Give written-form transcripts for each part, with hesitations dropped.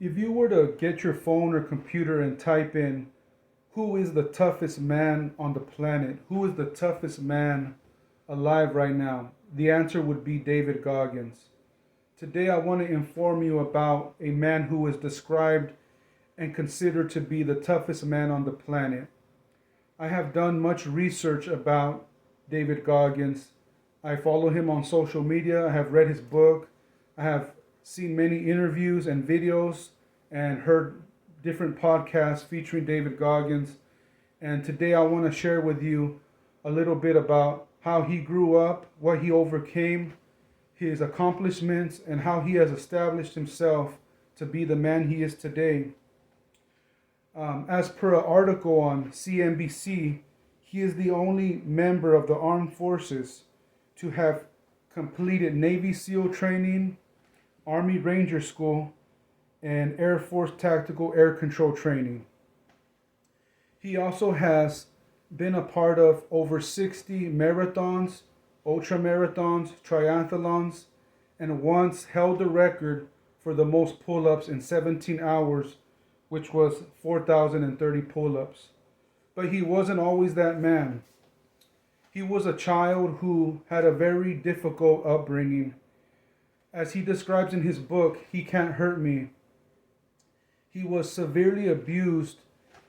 If you were to get your phone or computer and type in, who is the toughest man on the planet? Who is the toughest man alive right now? The answer would be David Goggins. Today, I want to inform you about a man who is described and considered to be the toughest man on the planet. I have done much research about David Goggins. I follow him on social media. I have read his book. I have seen many interviews and videos and heard different podcasts featuring David Goggins. And today I want to share with you a little bit about how he grew up, what he overcame, his accomplishments, and how he has established himself to be the man he is today. As per an article on CNBC, he is the only member of the armed forces to have completed Navy SEAL training, Army Ranger School, and Air Force Tactical Air Control training. He also has been a part of over 60 marathons, ultra marathons, triathlons, and once held the record for the most pull-ups in 17 hours, which was 4,030 pull-ups. But he wasn't always that man. He was a child who had a very difficult upbringing. As he describes in his book, He Can't Hurt Me, he was severely abused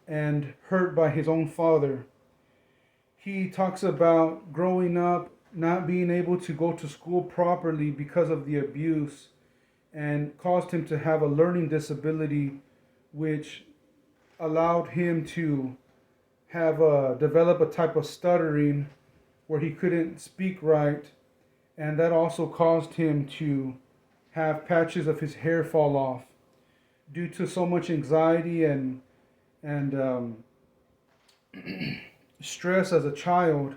and hurt by his own father. He talks about growing up, not being able to go to school properly because of the abuse, and caused him to have a learning disability, which allowed him to have develop a type of stuttering where he couldn't speak right, and that also caused him to have patches of his hair fall off due to so much anxiety and stress as a child.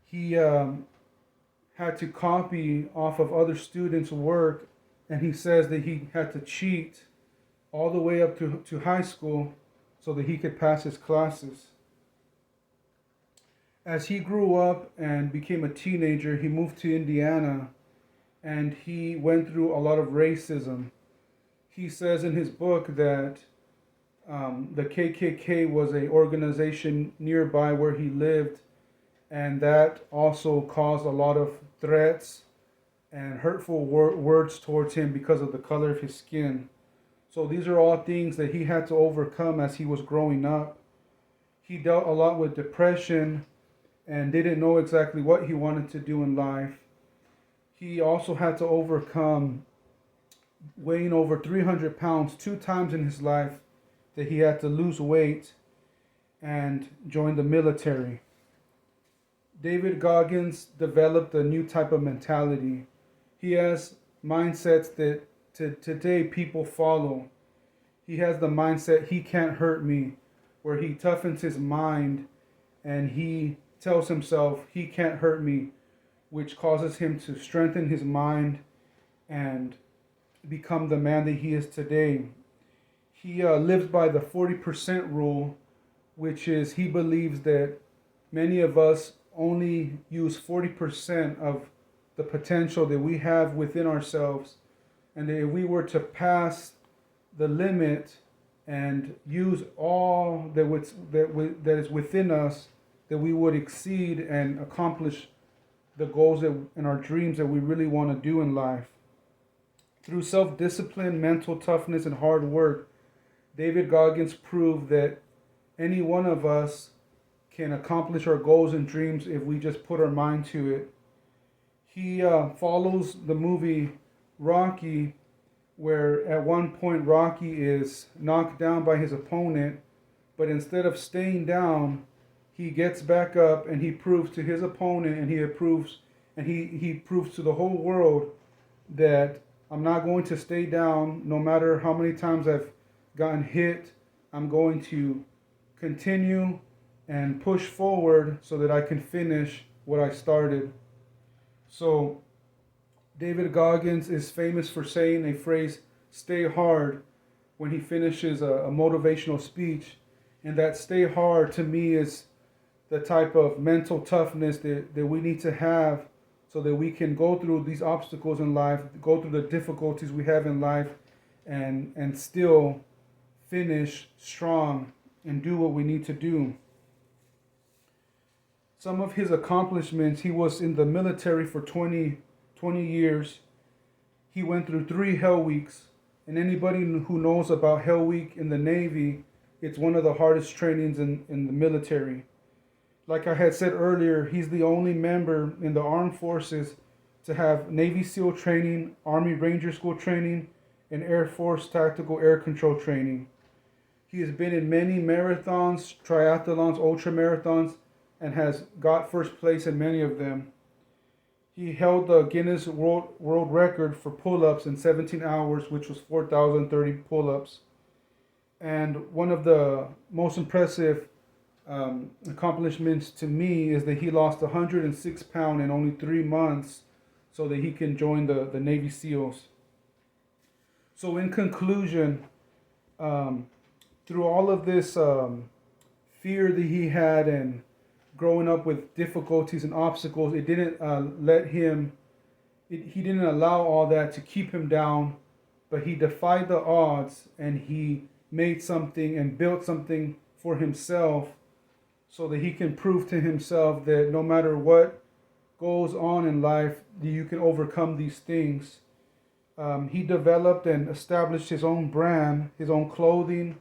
He had to copy off of other students' work, and he says that he had to cheat all the way up to high school so that he could pass his classes. As he grew up and became a teenager, he moved to Indiana, and he went through a lot of racism. He says in his book that the KKK was an organization nearby where he lived, and that also caused a lot of threats and hurtful words towards him because of the color of his skin. So these are all things that he had to overcome as he was growing up. He dealt a lot with depression and didn't know exactly what he wanted to do in life. He also had to overcome weighing over 300 pounds 2 times in his life, that he had to lose weight and join the military. David Goggins developed a new type of mentality. He has mindsets that today people follow. He has the mindset, he can't hurt me, where he toughens his mind and he tells himself, he can't hurt me, which causes him to strengthen his mind and become the man that he is today. He lives by the 40% rule, which is he believes that many of us only use 40% of the potential that we have within ourselves, and that if we were to pass the limit and use all that is within us, that we would exceed and accomplish the goals and our dreams that we really want to do in life. Through self-discipline, mental toughness, and hard work, David Goggins proved that any one of us can accomplish our goals and dreams if we just put our mind to it. He follows the movie Rocky, where at one point Rocky is knocked down by his opponent, but instead of staying down, he gets back up and he proves to his opponent and he proves to the whole world that I'm not going to stay down no matter how many times I've gotten hit. I'm going to continue and push forward so that I can finish what I started. So David Goggins is famous for saying a phrase, stay hard, when he finishes a motivational speech. And that stay hard to me is the type of mental toughness that we need to have so that we can go through these obstacles in life, go through the difficulties we have in life, and still finish strong and do what we need to do. Some of his accomplishments: he was in the military for 20 years. He went through 3 Hell Weeks. And anybody who knows about Hell Week in the Navy, it's one of the hardest trainings in the military. Like I had said earlier, he's the only member in the armed forces to have Navy SEAL training, Army Ranger School training, and Air Force Tactical Air Control training. He has been in many marathons, triathlons, ultra marathons, and has got first place in many of them. He held the Guinness World Record for pull-ups in 17 hours, which was 4,030 pull-ups. And one of the most impressive accomplishments to me is that he lost 106 pounds in only 3 months so that he can join the Navy SEALs. So in conclusion, through all of this fear that he had and growing up with difficulties and obstacles, it didn't he didn't allow all that to keep him down, but he defied the odds and he made something and built something for himself so that he can prove to himself that no matter what goes on in life, you can overcome these things. He developed and established his own brand, his own clothing,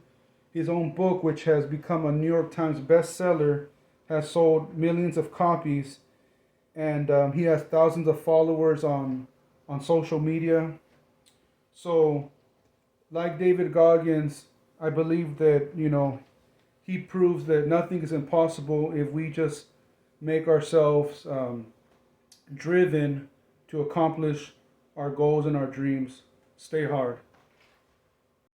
his own book, which has become a New York Times bestseller, has sold millions of copies, and he has thousands of followers on social media. So, like David Goggins, I believe that, he proves that nothing is impossible if we just make ourselves driven to accomplish our goals and our dreams. Stay hard.